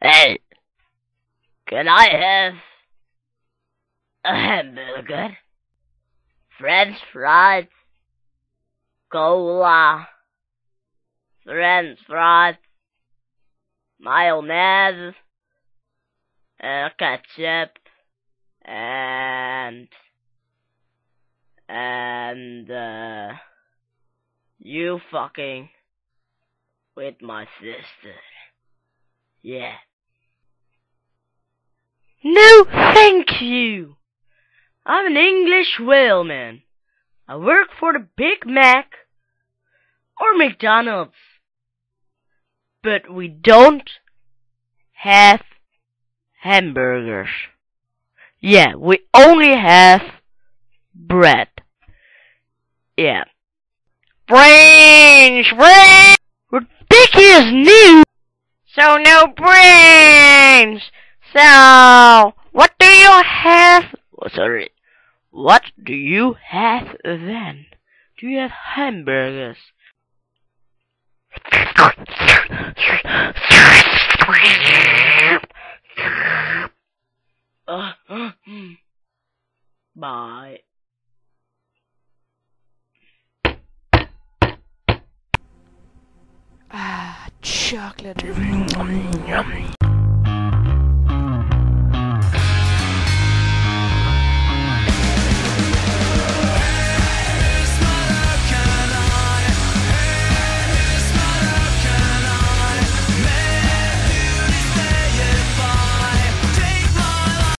Hey, can I have a hamburger? French fries, cola, French fries, mayonnaise, ketchup, and you fucking with my sister. Yeah. No, thank you. I'm an English whaleman. I work for the Big Mac or McDonald's. But we don't have hamburgers. Yeah, we only have bread. Yeah. Brains! Ridiculous news! So no brains! So, what do you have? Oh, sorry. What do you have then? Do you have hamburgers? Bye. Ah, chocolate.